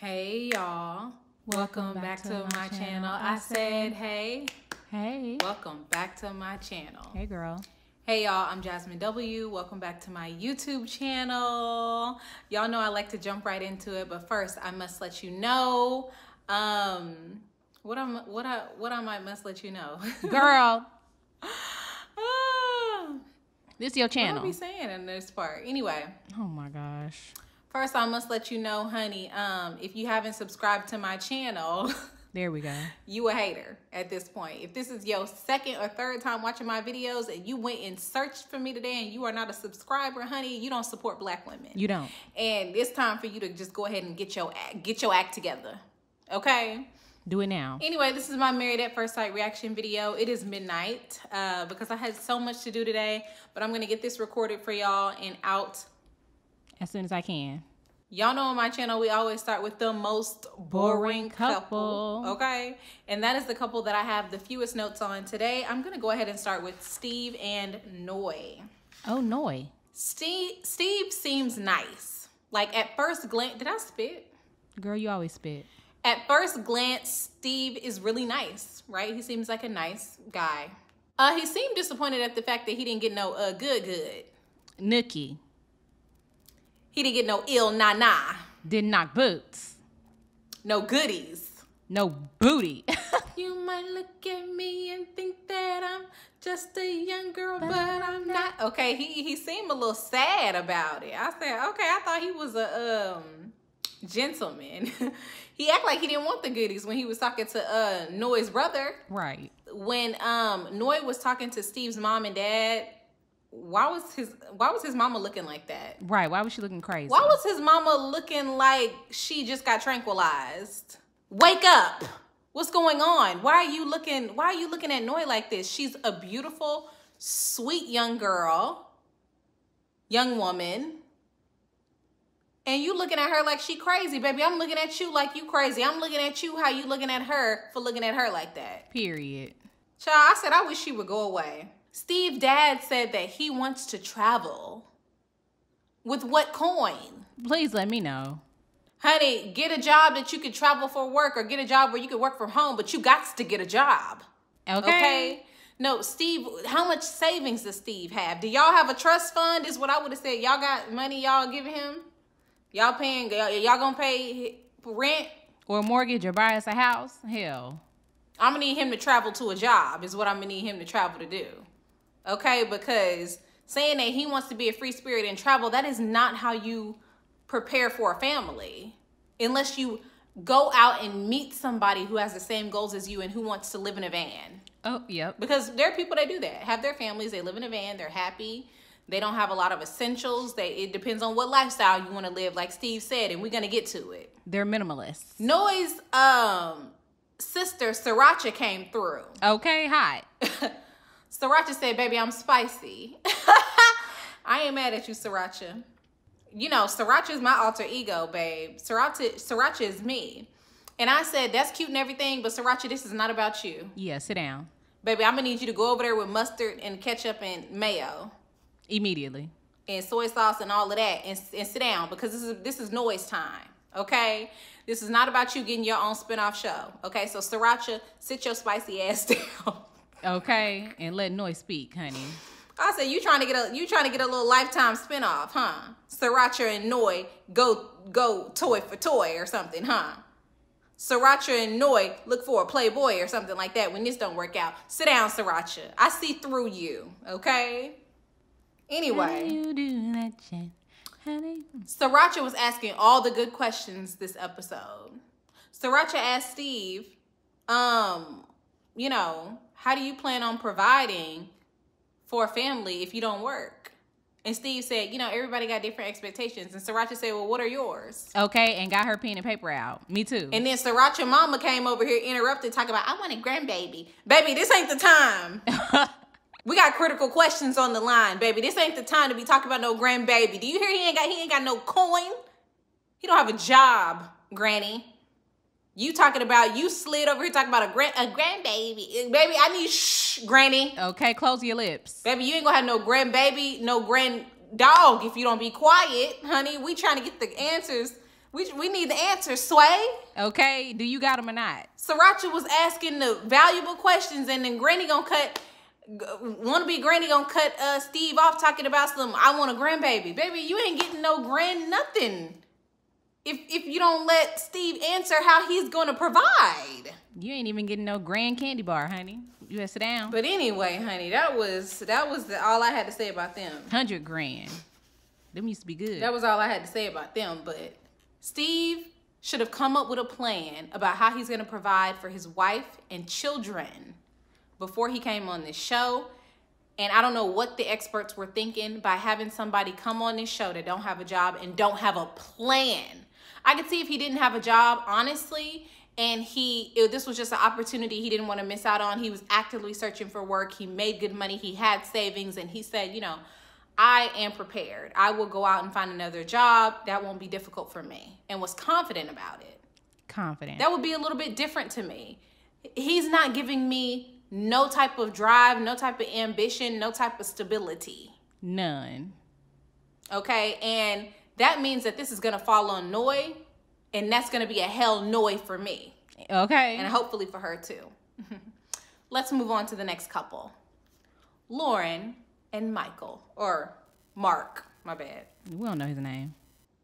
Hey y'all, welcome back to my channel. I said hey. Hey. Welcome back to my channel. Hey girl. Hey y'all, I'm Jazmyn W. Welcome back to my YouTube channel. Y'all know I like to jump right into it, but first I must let you know what I must let you know. Girl. This is your What channel. I'll be saying in this part. Anyway. Oh my gosh. First, I must let you know, honey, if you haven't subscribed to my channel, There we go. you a hater at this point. If this is your second or third time watching my videos and you went and searched for me today and you are not a subscriber, honey, you don't support black women. You don't. And it's time for you to just go ahead and get your act together. Okay? Do it now. Anyway, this is my Married at First Sight reaction video. It is midnight because I had so much to do today, but I'm going to get this recorded for y'all and out As soon as I can. Y'all know on my channel, we always start with the most boring couple. Okay? And that is the couple that I have the fewest notes on today. I'm going to go ahead and start with Steve and Noi. Oh, Noi. Steve seems nice. Like at first glance, did I spit? Girl, you always spit. At first glance, Steve is really nice, right? He seems like a nice guy. He seemed disappointed at the fact that he didn't get no good. Nookie. He didn't get no ill na. Didn't knock boots. No goodies. No booty. You might look at me and think that I'm just a young girl, but I'm not. Okay, he seemed a little sad about it. I said, okay, I thought he was a gentleman. He acted like he didn't want the goodies when he was talking to Noi's brother. Right. When Noi was talking to Steve's mom and dad, why was his mama looking like that? Right. Why was she looking crazy? Why was his mama looking like she just got tranquilized? Wake up. What's going on? Why are you looking at Noi like this? She's a beautiful, sweet young girl, young woman. And you looking at her like she crazy, baby. I'm looking at you like you crazy. I'm looking at you how you looking at her for looking at her like that. Period. Child, I said I wish she would go away. Steve's dad said that he wants to travel. With what coin? Please let me know. Honey, get a job that you could travel for work or get a job where you could work from home, but you got to get a job. Okay? No, Steve, how much savings does Steve have? Do y'all have a trust fund is what I would have said. Y'all got money y'all giving him? Y'all gonna pay rent? Or a mortgage or buy us a house? Hell. I'm gonna need him to travel to a job is what I'm gonna need him to travel to do. Okay, because saying that he wants to be a free spirit and travel, that is not how you prepare for a family. Unless you go out and meet somebody who has the same goals as you and who wants to live in a van. Oh, yep. Because there are people that do that. Have their families, they live in a van, they're happy. They don't have a lot of essentials. It depends on what lifestyle you want to live, like Steve said, and we're going to get to it. They're minimalists. Noi's sister, Sriracha, came through. Okay, hot. Sriracha said, baby, I'm spicy. I ain't mad at you, Sriracha. You know, Sriracha is my alter ego, babe. Sriracha is me. And I said, that's cute and everything, but Sriracha, this is not about you. Yeah, sit down. Baby, I'm going to need you to go over there with mustard and ketchup and mayo. Immediately. And soy sauce and all of that and sit down because this is Noi's time, okay? This is not about you getting your own spinoff show, okay? So, Sriracha, sit your spicy ass down. Okay, and let Noi speak, honey. I said you trying to get a little Lifetime spinoff, huh? Sriracha and Noi go toy for toy or something, huh? Sriracha and Noi look for a Playboy or something like that when this don't work out. Sit down, Sriracha. I see through you, okay? Anyway, You do that shit, honey. Sriracha was asking all the good questions this episode. Sriracha asked Steve, you know, how do you plan on providing for a family if you don't work? And Steve said, you know, everybody got different expectations. And Sriracha said, well, what are yours? Okay, and got her pen and paper out. Me too. And then Sriracha mama came over here, interrupted, talking about, I want a grandbaby. Baby, this ain't the time. We got critical questions on the line, baby. This ain't the time to be talking about no grandbaby. Do you hear he ain't got no coin? He don't have a job, granny. You slid over here talking about a grandbaby. Baby, I need shh, granny. Okay, close your lips. Baby, you ain't gonna have no grandbaby, no grand dog if you don't be quiet, honey. We trying to get the answers We need the answer, Sway. Okay, do you got them or not? Sriracha was asking the valuable questions, and then Granny gonna cut Steve off talking about some, I want a grandbaby. Baby, you ain't getting no grand nothing if you don't let Steve answer how he's gonna provide. You ain't even getting no grand candy bar, honey. You better sit down. But anyway, honey, that was all I had to say about them. 100 grand. Them used to be good. That was all I had to say about them. But Steve should have come up with a plan about how he's gonna provide for his wife and children before he came on this show. And I don't know what the experts were thinking by having somebody come on this show that don't have a job and don't have a plan. I could see if he didn't have a job, honestly, and this was just an opportunity he didn't want to miss out on. He was actively searching for work. He made good money. He had savings, and he said, you know, I am prepared. I will go out and find another job. That won't be difficult for me, and was confident about it. Confident. That would be a little bit different to me. He's not giving me no type of drive, no type of ambition, no type of stability. None. Okay, and that means that this is going to fall on Noi, and that's going to be a hell Noi for me. Okay. And hopefully for her too. Let's move on to the next couple. Lauren and Michael, or Mark, my bad. We don't know his name.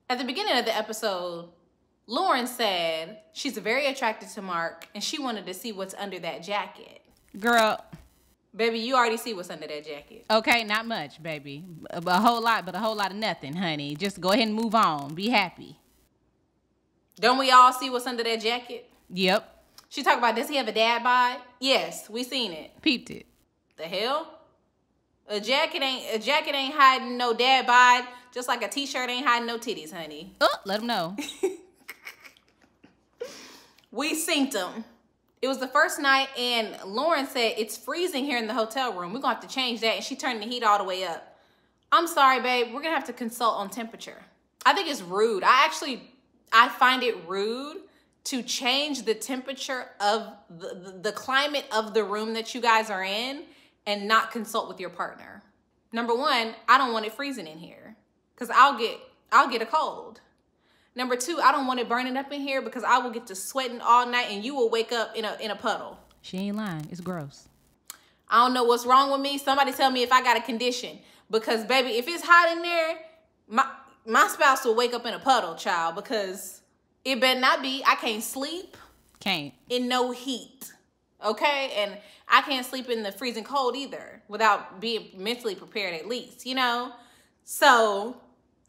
At the beginning of the episode, Lauren said she's very attracted to Mark, and she wanted to see what's under that jacket. Girl. Baby, you already see what's under that jacket. Okay, not much, baby. A whole lot, but a whole lot of nothing, honey. Just go ahead and move on. Be happy. Don't we all see what's under that jacket? Yep. She talked about, does he have a dad bod? Yes, we seen it. Peeped it. The hell? A jacket ain't hiding no dad bod, just like a t-shirt ain't hiding no titties, honey. Oh, let him know. We synced them. It was the first night, and Lauren said, it's freezing here in the hotel room. We're going to have to change that. And she turned the heat all the way up. I'm sorry, babe. We're going to have to consult on temperature. I think it's rude. I find it rude to change the temperature of the climate of the room that you guys are in and not consult with your partner. Number one, I don't want it freezing in here because I'll get a cold. Number two, I don't want it burning up in here because I will get to sweating all night and you will wake up in a puddle. She ain't lying. It's gross. I don't know what's wrong with me. Somebody tell me if I got a condition. Because, baby, if it's hot in there, my spouse will wake up in a puddle, child, because it better not be. I can't sleep. Can't. In no heat. Okay? And I can't sleep in the freezing cold either without being mentally prepared at least, you know? So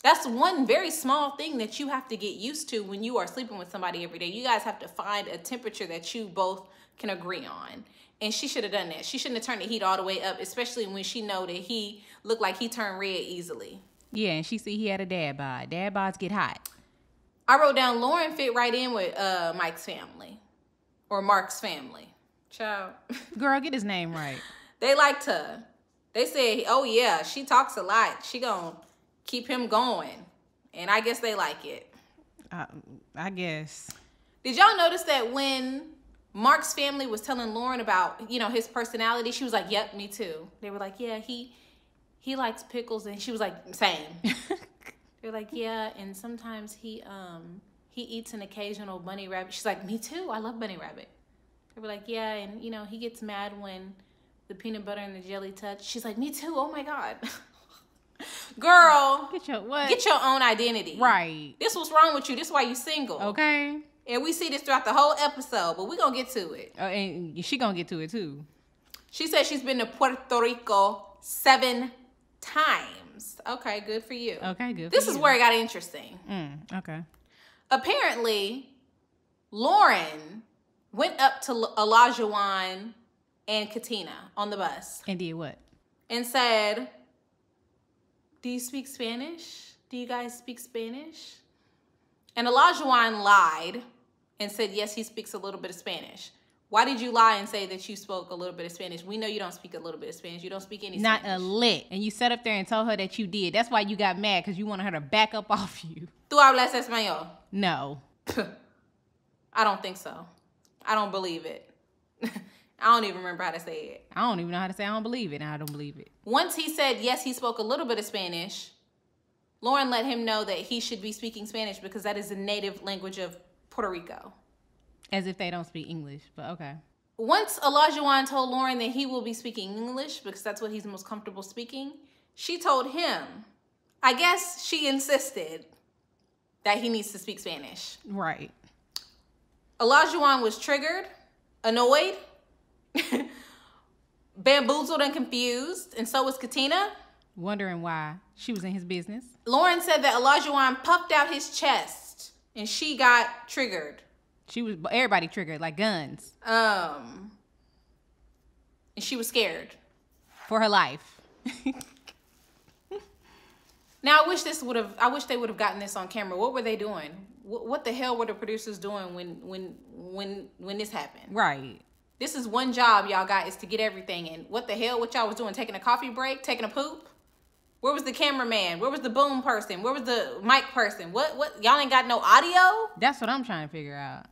that's one very small thing that you have to get used to when you are sleeping with somebody every day. You guys have to find a temperature that you both can agree on. And she should have done that. She shouldn't have turned the heat all the way up, especially when she know that he looked like he turned red easily. Yeah, and she see he had a dad bod. Dad bods get hot. I wrote down Lauren fit right in with Mike's family. Or Mark's family. Child. Girl, get his name right. They liked her. They said, oh yeah, she talks a lot. She gonna keep him going. And I guess they like it. I guess. Did y'all notice that when Mark's family was telling Lauren about, you know, his personality, she was like, yep, me too. They were like, yeah, he likes pickles. And she was like, same. They're like, yeah, and sometimes he eats an occasional bunny rabbit. She's like, me too. I love bunny rabbit. They were like, yeah, and, you know, he gets mad when the peanut butter and the jelly touch. She's like, me too. Oh, my God. Girl. Get your what? Get your own identity. Right. This what's wrong with you. This why you single. Okay. And we see this throughout the whole episode, but we're going to get to it. And she going to get to it, too. She said she's been to Puerto Rico 7 times. Okay, good for you. Okay, good for This you. is where it got interesting. Okay. Apparently, Lauren went up to Elijahuan and Katina on the bus. And did what? And said, do you speak Spanish? Do you guys speak Spanish? And Elijahuan lied and said, yes, he speaks a little bit of Spanish. Why did you lie and say that you spoke a little bit of Spanish? We know you don't speak a little bit of Spanish. You don't speak any Spanish. Not a lick. And you sat up there and told her that you did. That's why you got mad, because you wanted her to back up off you. ¿Tú hablas español? No. I don't think so. I don't believe it. I don't even remember how to say it. I don't even know how to say I don't believe it, and I don't believe it. Once he said, yes, he spoke a little bit of Spanish, Lauren let him know that he should be speaking Spanish because that is the native language of Puerto Rico. As if they don't speak English, but okay. Once Elijahuan told Lauren that he will be speaking English because that's what he's most comfortable speaking, she told him, I guess she insisted that he needs to speak Spanish. Right. Elijahuan was triggered, annoyed, bamboozled and confused, and so was Katina. Wondering why she was in his business. Lauren said that Elijahuan puffed out his chest and she got triggered. Everybody triggered, like guns. And she was scared. For her life. Now, I wish they would have gotten this on camera. What were they doing? What the hell were the producers doing when this happened? Right. This is one job y'all got, is to get everything. And what the hell, what y'all was doing? Taking a coffee break? Taking a poop? Where was the cameraman? Where was the boom person? Where was the mic person? What? Y'all ain't got no audio? That's what I'm trying to figure out.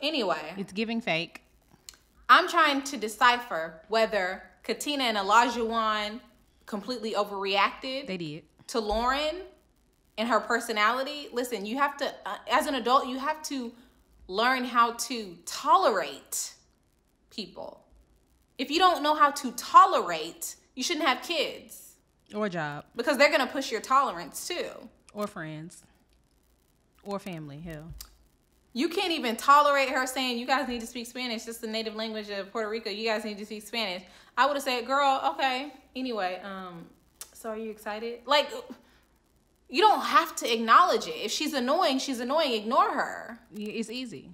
Anyway. It's giving fake. I'm trying to decipher whether Katina and Elijahuan completely overreacted. They did. To Lauren and her personality. Listen, you have to, as an adult, you have to learn how to tolerate people. If you don't know how to tolerate, you shouldn't have kids. Or a job. Because they're going to push your tolerance too. Or friends. Or family, hell. You can't even tolerate her saying, you guys need to speak Spanish. This is the native language of Puerto Rico. You guys need to speak Spanish. I would have said, girl, okay. Anyway, so are you excited? Like, you don't have to acknowledge it. If she's annoying, she's annoying. Ignore her. It's easy.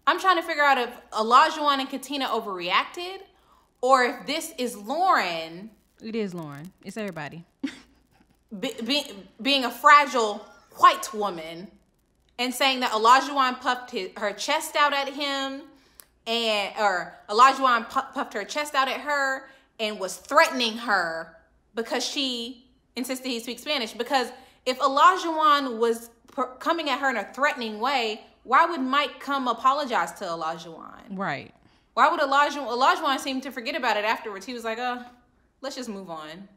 I'm trying to figure out if Elijahuan and Katina overreacted or if this is Lauren. It is Lauren. It's everybody. Being a fragile white woman and saying that Elijahuan puffed her chest out at him, or Elijahuan puffed her chest out at her and was threatening her because she insisted he speak Spanish. Because if Elijahuan was coming at her in a threatening way, why would Mike come apologize to Elijahuan? Right. Why would Elijahuan seem to forget about it afterwards? He was like, let's just move on.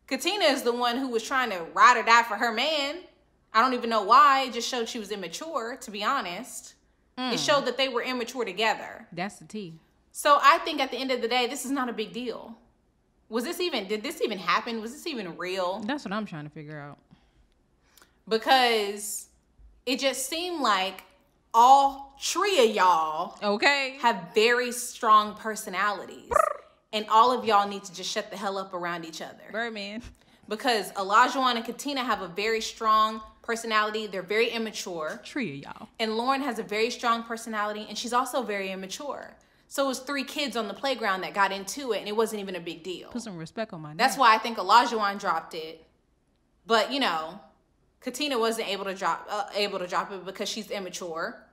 Katina is the one who was trying to ride or die for her man. I don't even know why. It just showed she was immature, to be honest. It showed that they were immature together. That's the tea. So I think at the end of the day, this is not a big deal. Did this even happen? Was this even real? That's what I'm trying to figure out. Because it just seemed like all three of y'all have very strong personalities. And all of y'all need to just shut the hell up around each other. Birdman. Because Elijahuan and Katina have a very strong personality. They're very immature. Three of y'all. And Lauren has a very strong personality, and she's also very immature. So it was 3 kids on the playground that got into it, and it wasn't even a big deal. Put some respect on my name. That's why I think Elijahuan dropped it. But, you know, Katina wasn't able to drop it because she's immature.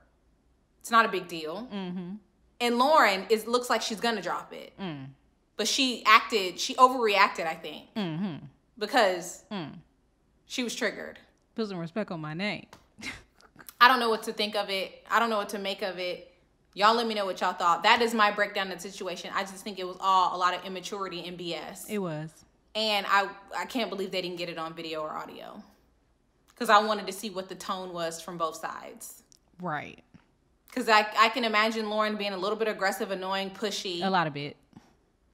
It's not a big deal. Mm-hmm. And Lauren looks like she's going to drop it. Mm. But she overreacted, I think. Mm-hmm. Because she was triggered. Put some respect on my name. I don't know what to think of it. I don't know what to make of it. Y'all let me know what y'all thought. That is my breakdown of the situation. I just think it was all a lot of immaturity and BS. It was. And I can't believe they didn't get it on video or audio. Because I wanted to see what the tone was from both sides. Right. Because I can imagine Lauren being a little bit aggressive, annoying, pushy. A lot of it.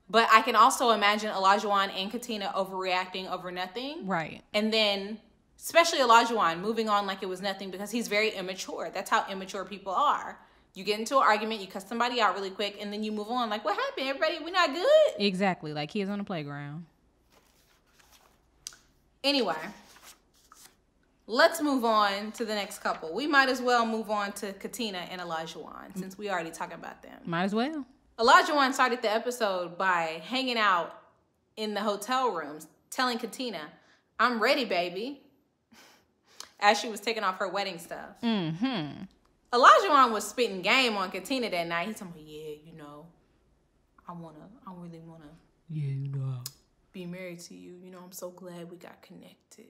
But I can also imagine Elijahuan and Katina overreacting over nothing. Right. And then, especially Elijahuan, moving on like it was nothing because he's very immature. That's how immature people are. You get into an argument, you cuss somebody out really quick, and then you move on. Like, what happened? Everybody, we not good? Exactly. Like kids on the playground. Anyway, let's move on to the next couple. We might as well move on to Katina and Elijahuan since we already talking about them. Might as well. Elijahuan started the episode by hanging out in the hotel rooms, telling Katina, I'm ready, baby, as she was taking off her wedding stuff. Mm-hmm. Elijahuan was spitting game on Katina that night. He told me, yeah, you know, I really wanna be married to you. You know, I'm so glad we got connected.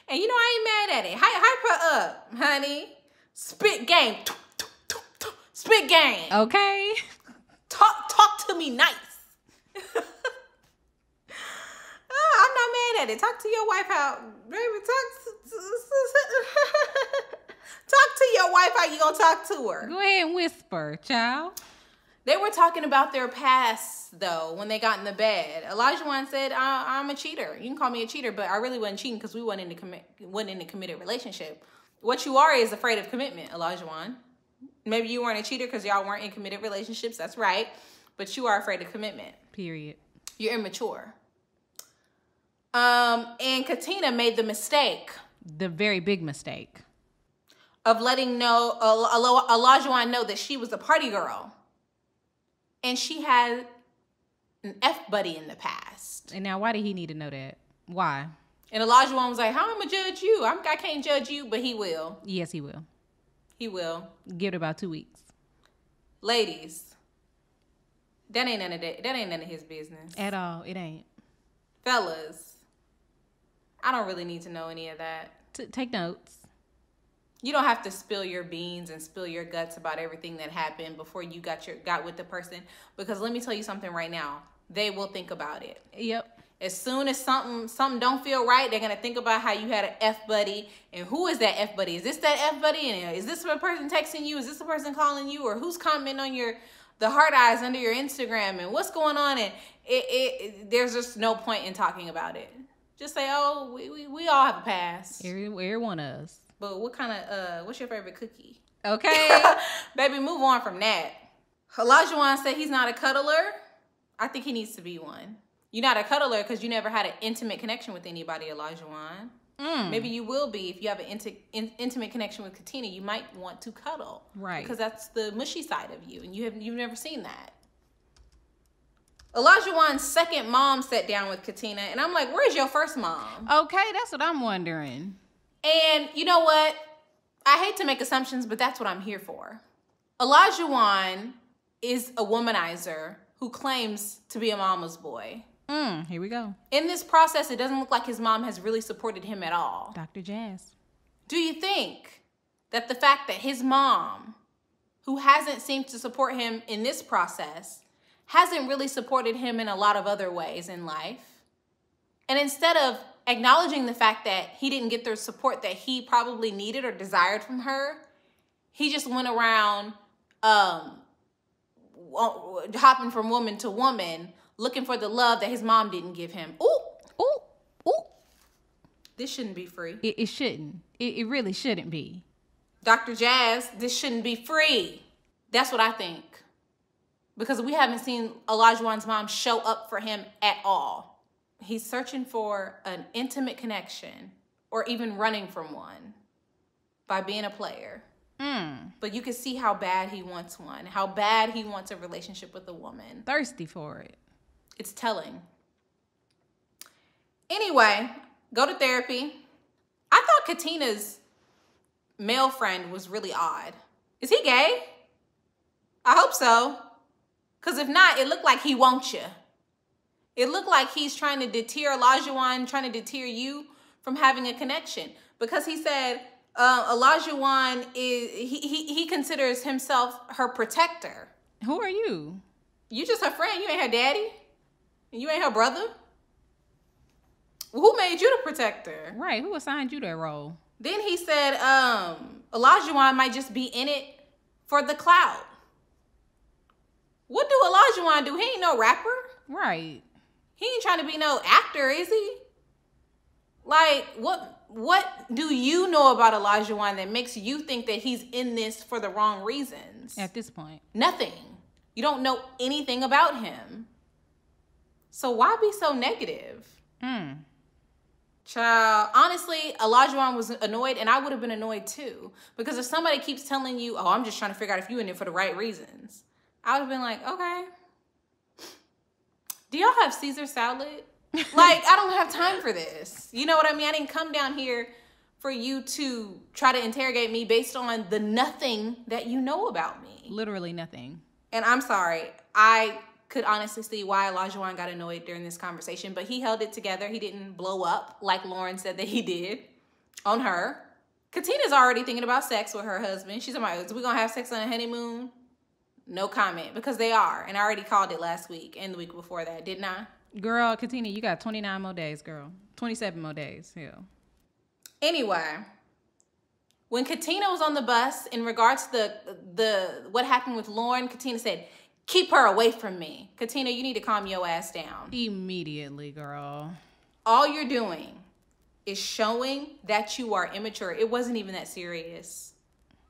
And you know, I ain't mad at it. Hype her up, honey. Spit game. Spit game. Okay. Talk to me nice. I'm not ain't at it. Talk to your wife how, baby, talk to your wife how you gonna talk to her. Go ahead and whisper, child. They were talking about their past, though, when they got in the bed. Elijahuan said, I'm a cheater. You can call me a cheater, but I really wasn't cheating because we wasn't in a committed relationship. What you are is afraid of commitment, Elijahuan. Maybe you weren't a cheater because y'all weren't in committed relationships. That's right. But you are afraid of commitment. Period. You're immature. And Katina made the mistake. The very big mistake. Of letting Elijahuan know that she was a party girl. And she had an F-buddy in the past. And now why did he need to know that? Why? And Elijahuan was like, how am I going to judge you? I can't judge you, but he will. Yes, he will. He will. Give it about 2 weeks. Ladies, that ain't none of his business. At all. It ain't. Fellas, I don't really need to know any of that. Take notes. You don't have to spill your beans and spill your guts about everything that happened before you got with the person. Because let me tell you something right now. They will think about it. Yep. As soon as something don't feel right, they're going to think about how you had an F-buddy. And who is that F-buddy? Is this that F-buddy? And is this the person texting you? Is this the person calling you? Or who's commenting on the heart eyes under your Instagram? And what's going on? And there's just no point in talking about it. Just say, oh, we all have a past. Every one of us. But what's your favorite cookie? Okay. Baby, move on from that. Elijahuan said he's not a cuddler. I think he needs to be one. You're not a cuddler because you never had an intimate connection with anybody, Elijahuan. Maybe you will be if you have an intimate connection with Katina. You might want to cuddle. Right. Because that's the mushy side of you. And you've never seen that. Elijahuan's second mom sat down with Katina. And I'm like, where's your first mom? Okay, that's what I'm wondering. And you know what? I hate to make assumptions, but that's what I'm here for. Elijahuan is a womanizer who claims to be a mama's boy. Here we go. In this process, it doesn't look like his mom has really supported him at all. Dr. Jazz. Do you think that the fact that his mom, who hasn't seemed to support him in this process, hasn't really supported him in a lot of other ways in life? And instead of acknowledging the fact that he didn't get the support that he probably needed or desired from her, he just went around hopping from woman to woman, looking for the love that his mom didn't give him. Ooh. This shouldn't be free. It shouldn't. It really shouldn't be. Dr. Jazz, this shouldn't be free. That's what I think. Because we haven't seen Elijahuan's mom show up for him at all. He's searching for an intimate connection or even running from one by being a player. But you can see how bad he wants one, how bad he wants a relationship with a woman. Thirsty for it. It's telling. Anyway, go to therapy. I thought Katina's male friend was really odd. Is he gay? I hope so. Because if not, it looked like he wants you. It looked like he's trying to deter Elijahuan, trying to deter you from having a connection. Because he said Elijahuan he considers himself her protector. Who are you? You just her friend. You ain't her daddy. And you ain't her brother. Who made you the protector? Right. Who assigned you that role? Then he said Elijahuan might just be in it for the clout. What do Elijahuan do? He ain't no rapper. Right. He ain't trying to be no actor, is he? Like, what do you know about Elijahuan that makes you think that he's in this for the wrong reasons? At this point. Nothing. You don't know anything about him. So why be so negative? Child, honestly, Elijahuan was annoyed, and I would have been annoyed too. Because if somebody keeps telling you, oh, I'm just trying to figure out if you're in it for the right reasons, I would have been like, okay. Do y'all have Caesar salad? Like, I don't have time for this. You know what I mean? I didn't come down here for you to try to interrogate me based on the nothing that you know about me. Literally nothing. And I'm sorry. I could honestly see why Elijahuan got annoyed during this conversation, but he held it together. He didn't blow up like Lauren said that he did on her. Katina's already thinking about sex with her husband. She's like, is we gonna have sex on a honeymoon? No comment, because they are. And I already called it last week and the week before that, didn't I? Girl, Katina, you got 29 more days, girl. 27 more days. Hell. Anyway, when Katina was on the bus, in regards to the what happened with Lauren, Katina said, "Keep her away from me." Katina, you need to calm your ass down. Immediately, girl. All you're doing is showing that you are immature. It wasn't even that serious.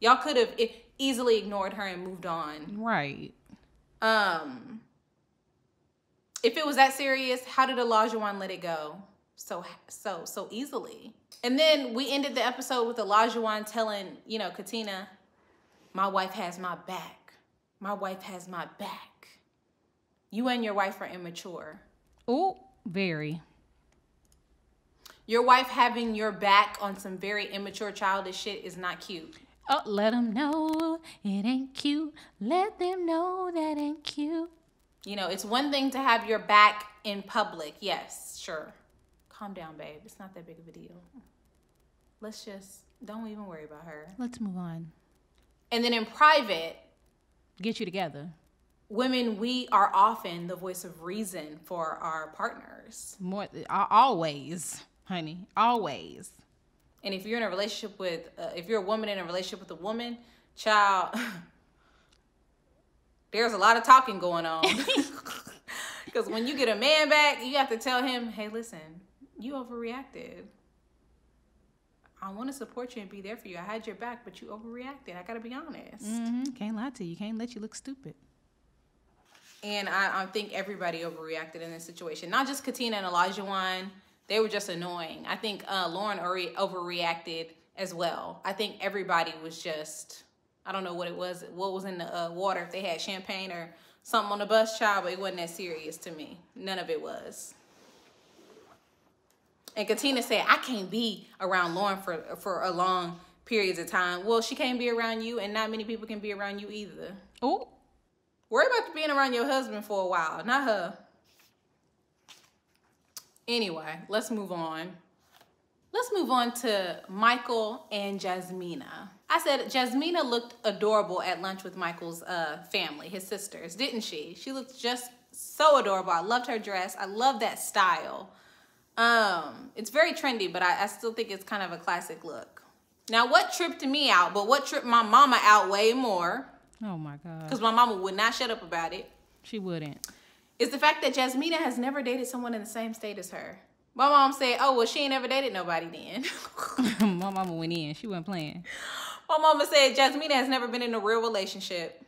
Y'all could have easily ignored her and moved on. Right. If it was that serious, how did Elijahuan let it go so easily? And then we ended the episode with Elijahuan telling, Katina, "My wife has my back. My wife has my back." You and your wife are immature. Oh, very. Your wife having your back on some very immature, childish shit is not cute. Oh, let them know it ain't cute. Let them know that ain't cute. It's one thing to have your back in public. Yes, sure. Calm down, babe. It's not that big of a deal. Let's just, don't even worry about her. Let's move on. And then in private, get you together. Women, we are often the voice of reason for our partners. More, always, honey, always. And if you're in a relationship with, if you're a woman in a relationship with a woman, child, there's a lot of talking going on. Because when you get a man back, you have to tell him, "Hey, listen, you overreacted. I want to support you and be there for you. I had your back, but you overreacted. I got to be honest." Can't lie to you. Can't let you look stupid. And I think everybody overreacted in this situation. Not just Katina and Elijahuan. They were just annoying. I think Lauren overreacted as well. I think everybody was just, I don't know what it was. What was in the water, if they had champagne or something on the bus, child, but it wasn't that serious to me. None of it was. And Katina said, "I can't be around Lauren for a long periods of time." Well, she can't be around you, and not many people can be around you either. Oh. Worry about being around your husband for a while, not her. Anyway, let's move on. Let's move on to Michael and Jasmina. I said Jasmina looked adorable at lunch with Michael's family, his sisters, didn't she? She looked just so adorable. I loved her dress. I love that style. It's very trendy, but I still think it's kind of a classic look. Now, what tripped me out, but what tripped my mama out way more, oh my God, because my mama would not shut up about it. She wouldn't. Is the fact that Jasmina has never dated someone in the same state as her. My mom said, "Oh, well, she ain't never dated nobody then." My mama went in. She wasn't playing. My mama said Jasmina has never been in a real relationship.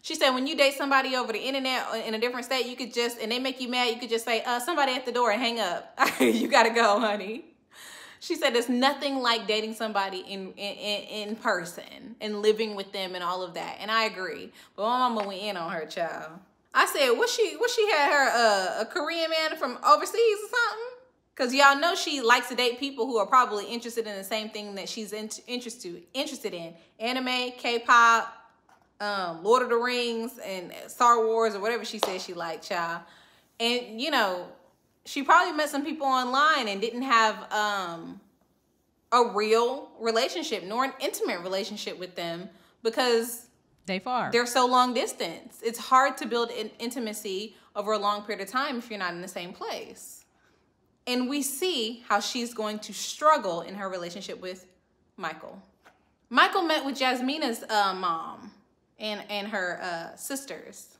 She said when you date somebody over the internet in a different state, you could just, and they make you mad, you could just say, "Somebody at the door," and hang up. You gotta go, honey. She said there's nothing like dating somebody in person and living with them and all of that. And I agree. But my mama went in on her, child. I said, what she had her a Korean man from overseas or something? Because y'all know she likes to date people who are probably interested in the same thing that she's interested in. Anime, K-pop, Lord of the Rings, and Star Wars, or whatever she said she liked, child. And, she probably met some people online and didn't have a real relationship, nor an intimate relationship with them, because they're so long distance. It's hard to build intimacy over a long period of time if you're not in the same place. And we see how she's going to struggle in her relationship with Michael. Michael met with Jasmina's mom and her sisters.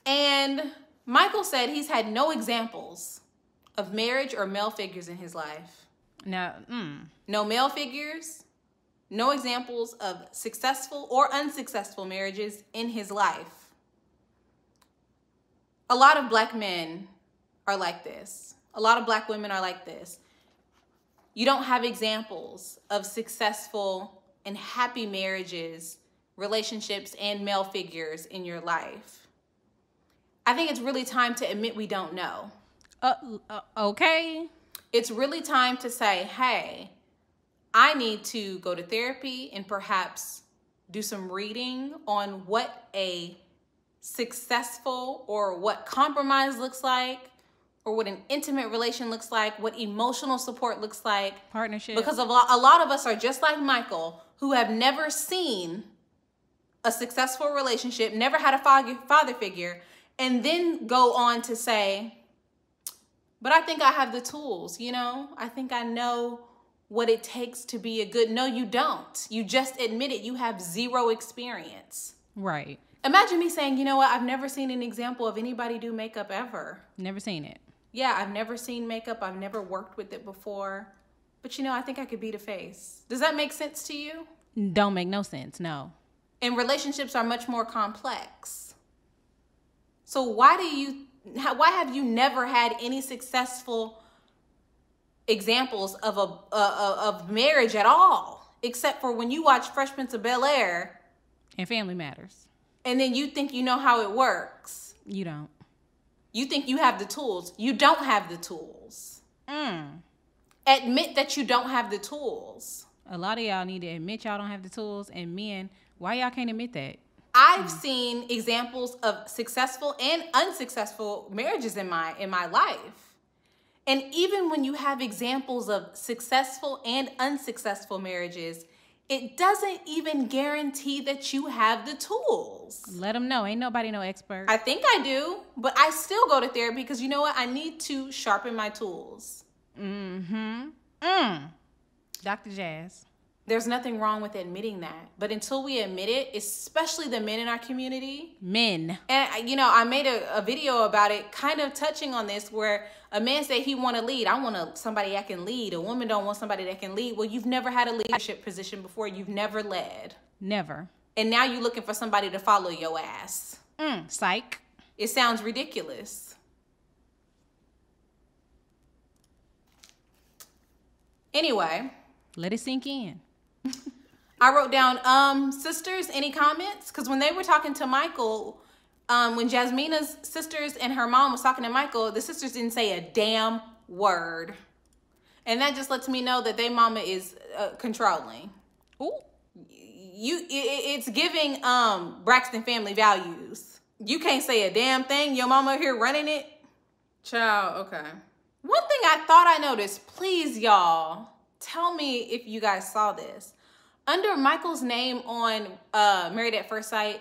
And Michael said he's had no examples of marriage or male figures in his life. Now, No male figures, no examples of successful or unsuccessful marriages in his life. A lot of black men are like this. A lot of black women are like this. You don't have examples of successful and happy marriages, relationships, and male figures in your life. I think it's really time to admit we don't know. Okay. It's really time to say, hey, I need to go to therapy and perhaps do some reading on what a successful or what compromise looks like, or what an intimate relation looks like, what emotional support looks like. Partnership. Because a lot of us are just like Michael, who have never seen a successful relationship, never had a father figure, And then go on to say, but I think I have the tools, you know? I think I know what it takes to be a good... No, you don't. You just admitted you have zero experience. Right. Imagine me saying, you know what? I've never seen an example of anybody do makeup ever. Never seen it. Yeah, I've never seen makeup. I've never worked with it before. But you know, I think I could beat a face. Does that make sense to you? Don't make no sense, no. And relationships are much more complex. So why have you never had any successful examples of marriage at all, except for when you watch Fresh Prince of Bel-Air and Family Matters, and then you think you know how it works? You don't. You think you have the tools. You don't have the tools. Admit that you don't have the tools. A lot of y'all need to admit y'all don't have the tools, and men, why y'all can't admit that? I've seen examples of successful and unsuccessful marriages in my life. And even when you have examples of successful and unsuccessful marriages, it doesn't even guarantee that you have the tools. Let them know. Ain't nobody no expert. I think I do, but I still go to therapy because you know what? I need to sharpen my tools. Dr. Jazz. There's nothing wrong with admitting that. But until we admit it, especially the men in our community. Men. And, you know, I made a video about it kind of touching on this where a man said he want to lead. I want somebody that can lead. A woman don't want somebody that can lead. Well, you've never had a leadership position before. You've never led. Never. And now you're looking for somebody to follow your ass. Psych. It sounds ridiculous. Anyway. Let it sink in. I wrote down, sisters, any comments? Because when they were talking to Michael, when Jasmina's sisters and her mom was talking to Michael, the sisters didn't say a damn word. And that just lets me know that their mama is controlling. Ooh. It's giving Braxton family values. You can't say a damn thing. Your mama here running it. Child, okay. One thing I thought I noticed, please y'all, tell me if you guys saw this. Under Michael's name on Married at First Sight,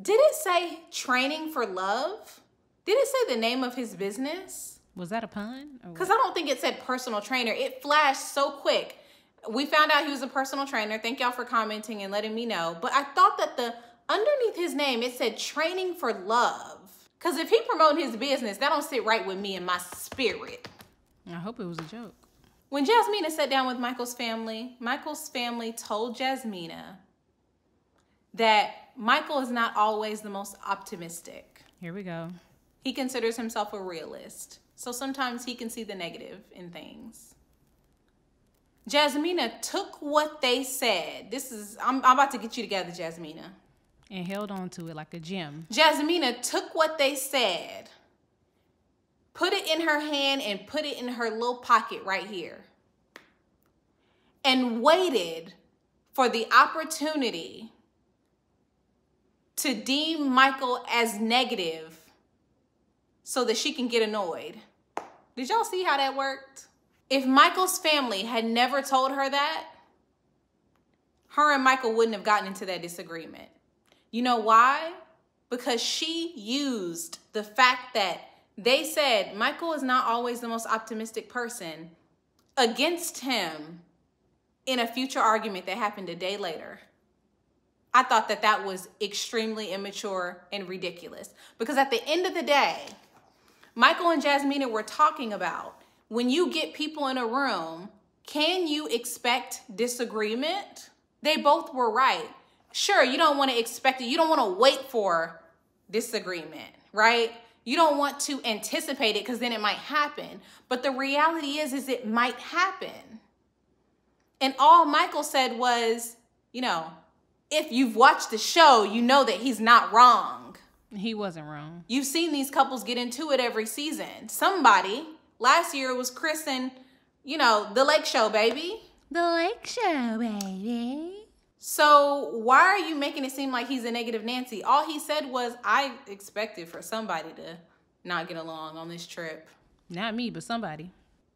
did it say Training for Love? Did it say the name of his business? Was that a pun? Because I don't think it said personal trainer. It flashed so quick. We found out he was a personal trainer. Thank y'all for commenting and letting me know. But I thought that underneath his name, it said Training for Love. Because if he promoting his business, that don't sit right with me and my spirit. I hope it was a joke. When Jasmina sat down with Michael's family told Jasmina that Michael is not always the most optimistic. Here we go. He considers himself a realist. So sometimes he can see the negative in things. Jasmina took what they said. I'm about to get you together, Jasmina. And held on to it like a gem. Jasmina took what they said, put it in her hand and put it in her little pocket right here. And waited for the opportunity to deem Michael as negative so that she can get annoyed. Did y'all see how that worked? If Michael's family had never told her that, her and Michael wouldn't have gotten into that disagreement. You know why? Because she used the fact that they said Michael is not always the most optimistic person against him in a future argument that happened a day later. I thought that was extremely immature and ridiculous. Because at the end of the day, Michael and Jasmina were talking about when you get people in a room, can you expect disagreement? They both were right. Sure, you don't want to expect it. You don't want to wait for disagreement, right? You don't want to anticipate it because then it might happen. But the reality is it might happen. And all Michael said was, you know, if you've watched the show, you know that he's not wrong. He wasn't wrong. You've seen these couples get into it every season. Somebody, last year it was Chris and, you know, The Lake Show, baby. The Lake Show, baby. So why are you making it seem like he's a negative Nancy? All he said was, I expected for somebody to not get along on this trip. Not me, but somebody.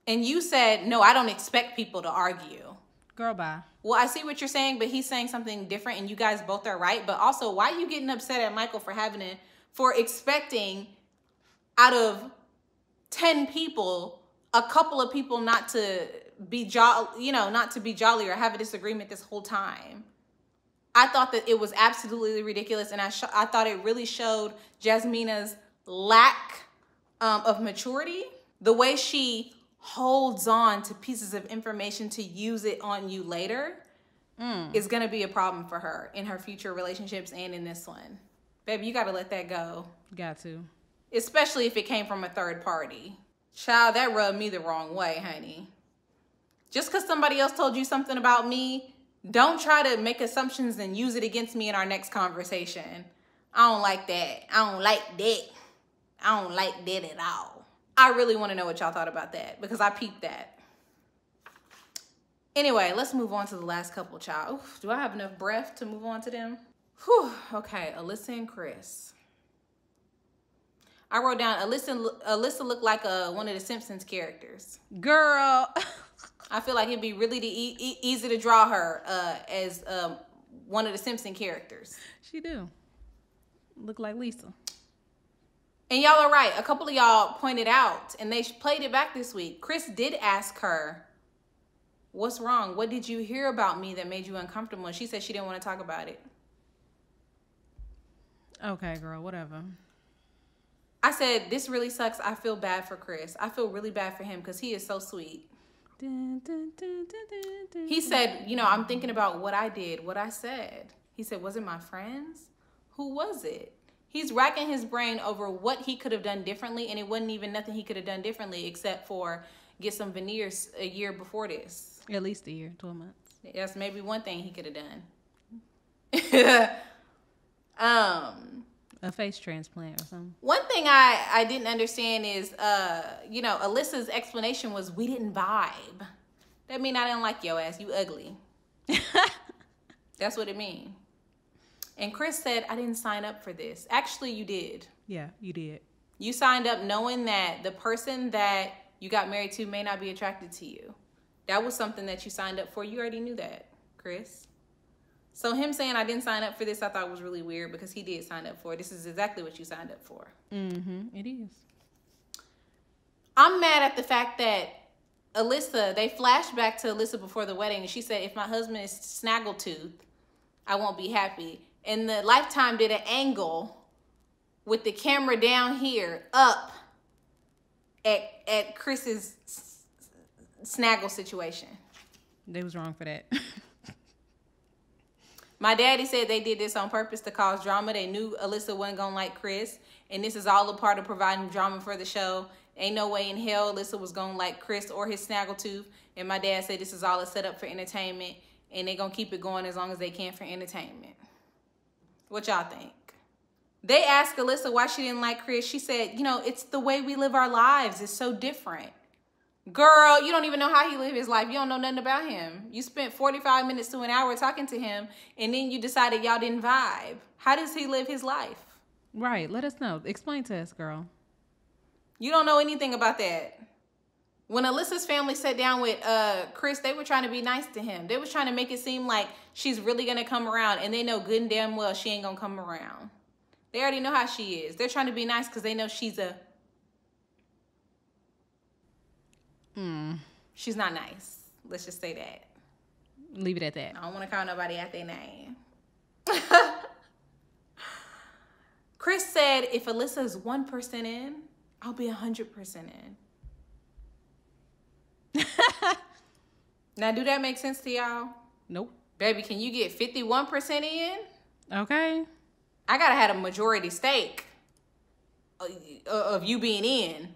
And you said, no, I don't expect people to argue. Girl, bye. Well, I see what you're saying, but he's saying something different and you guys both are right. But also, why are you getting upset at Michael for having for expecting out of 10 people, a couple of people not to be jolly or have a disagreement this whole time. I thought that it was absolutely ridiculous, and I thought it really showed Jasmina's lack of maturity. The way she holds on to pieces of information to use it on you later is going to be a problem for her in her future relationships and in this one. Baby, you got to let that go. Got to. Especially if it came from a third party. Child, that rubbed me the wrong way, honey. Just because somebody else told you something about me, don't try to make assumptions and use it against me in our next conversation. I don't like that. I don't like that. I don't like that at all. I really want to know what y'all thought about that because I peeped that. Anyway, let's move on to the last couple, child. Oof, do I have enough breath to move on to them? Whew. Okay, Alyssa and Chris. I wrote down Alyssa looked like one of the Simpsons characters. Girl. I feel like it'd be really easy to draw her as one of the Simpson characters. She do. Look like Lisa. And y'all are right. A couple of y'all pointed out, and they played it back this week. Chris did ask her, what's wrong? What did you hear about me that made you uncomfortable? And she said she didn't want to talk about it. Okay, girl, whatever. I said, this really sucks. I feel bad for Chris. I feel really bad for him because he is so sweet. He said, I'm thinking about what I did, what I said. He said, was it my friends? Who was it? He's racking his brain over what he could have done differently, and it wasn't even nothing he could have done differently except for get some veneers a year before this. At least a year, 12 months. That's maybe one thing he could have done. A face transplant or something. One thing I didn't understand is, Alyssa's explanation was we didn't vibe. That mean I didn't like your ass. You ugly. That's what it mean. And Chris said, I didn't sign up for this. Actually, you did. Yeah, you did. You signed up knowing that the person that you got married to may not be attracted to you. That was something that you signed up for. You already knew that, Chris. So him saying I didn't sign up for this, I thought was really weird because he did sign up for it. This is exactly what you signed up for. Mm-hmm. It is. I'm mad at the fact that Alyssa, they flashed back to Alyssa before the wedding, and she said, if my husband is snaggletooth, I won't be happy. And the Lifetime did an angle with the camera down here, up at Chris's snaggle situation. They was wrong for that. My daddy said they did this on purpose to cause drama. They knew Alyssa wasn't going to like Chris. And this is all a part of providing drama for the show. Ain't no way in hell Alyssa was going to like Chris or his snaggletooth. And my dad said this is all a setup for entertainment. And they're going to keep it going as long as they can for entertainment. What y'all think? They asked Alyssa why she didn't like Chris. She said, it's the way we live our lives. It's so different. Girl, you don't even know how he lived his life. You don't know nothing about him. You spent 45 minutes to an hour talking to him, and then you decided y'all didn't vibe. How does he live his life? Right. Let us know. Explain to us, girl. You don't know anything about that. When Alyssa's family sat down with Chris, they were trying to be nice to him. They was trying to make it seem like she's really going to come around, and they know good and damn well she ain't going to come around. They already know how she is. They're trying to be nice because they know she's she's not nice. Let's just say that. Leave it at that. I don't want to call nobody out their name. Chris said if Alyssa's 1% in, I'll be 100% in. Now, do that make sense to y'all? Nope. Baby, can you get 51% in? Okay. I gotta have a majority stake of you being in.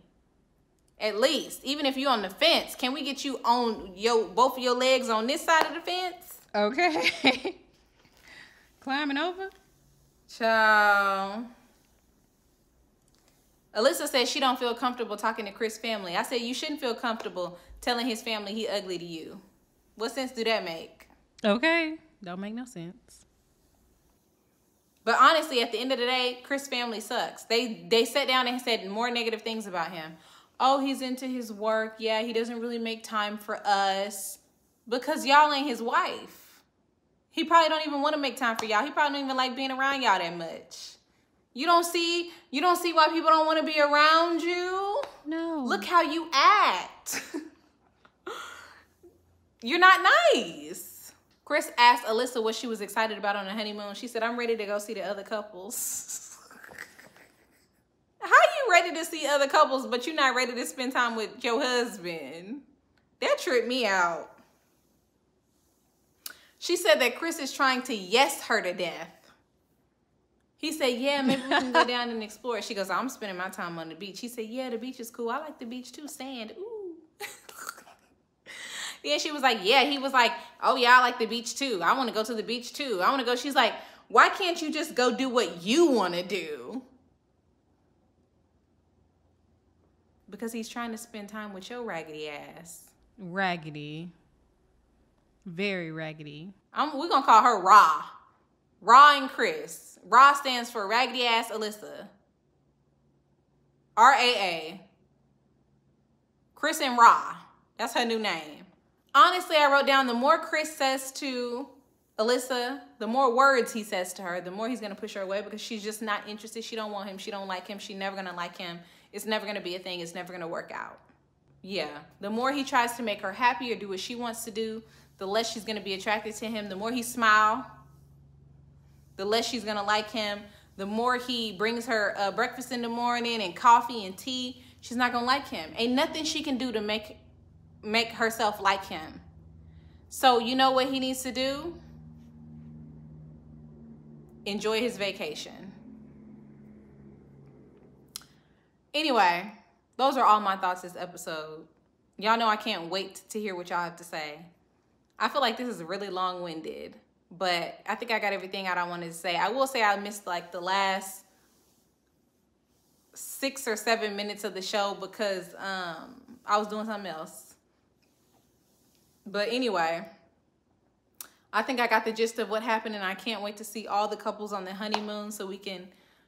At least. Even if you're on the fence, can we get you on both of your legs on this side of the fence? Okay. Climbing over? Ciao. Alyssa said she don't feel comfortable talking to Chris' family. I said you shouldn't feel comfortable telling his family he ugly to you. What sense do that make? Okay. Don't make no sense. But honestly, at the end of the day, Chris' family sucks. They sat down and said more negative things about him. Oh, he's into his work. Yeah, he doesn't really make time for us. Because y'all ain't his wife. He probably don't even want to make time for y'all. He probably don't even like being around y'all that much. You don't see why people don't want to be around you? No. Look how you act. You're not nice. Chris asked Alyssa what she was excited about on the honeymoon. She said, I'm ready to go see the other couples. How you ready to see other couples, but you're not ready to spend time with your husband? That tripped me out. She said that Chris is trying to yes her to death. He said, yeah, maybe we can go down and explore. She goes, I'm spending my time on the beach. He said, yeah, the beach is cool. I like the beach too. Sand. Ooh. Then she was like, yeah. He was like, oh, yeah, I like the beach too. I want to go to the beach too. I want to go. She's like, why can't you just go do what you want to do? Because he's trying to spend time with your raggedy ass. Raggedy. Very raggedy. We're going to call her Ra. Ra and Chris. Ra stands for raggedy ass Alyssa. RAA. Chris and Ra. That's her new name. Honestly, I wrote down the more Chris says to Alyssa, the more words he says to her, the more he's going to push her away because she's just not interested. She don't want him. She don't like him. She's never going to like him. It's never going to be a thing. It's never going to work out. Yeah. The more he tries to make her happy or do what she wants to do, the less she's going to be attracted to him. The more he smile, the less she's going to like him. The more he brings her breakfast in the morning and coffee and tea, she's not going to like him. Ain't nothing she can do to make herself like him. So you know what he needs to do? Enjoy his vacation. Anyway, those are all my thoughts this episode. Y'all know I can't wait to hear what y'all have to say. I feel like this is really long-winded, but I think I got everything out I wanted to say. I will say I missed like the last 6 or 7 minutes of the show because I was doing something else. But anyway, I think I got the gist of what happened, and I can't wait to see all the couples on the honeymoon so we can,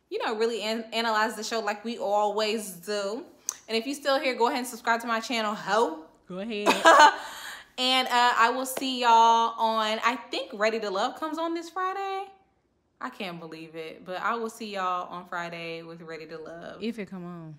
you know, really analyze the show like we always do. And if you're still here, go ahead and subscribe to my channel, ho. Go ahead. And I will see y'all on, I think Ready to Love comes on this Friday. I can't believe it, but I will see y'all on Friday with Ready to Love. If it come on.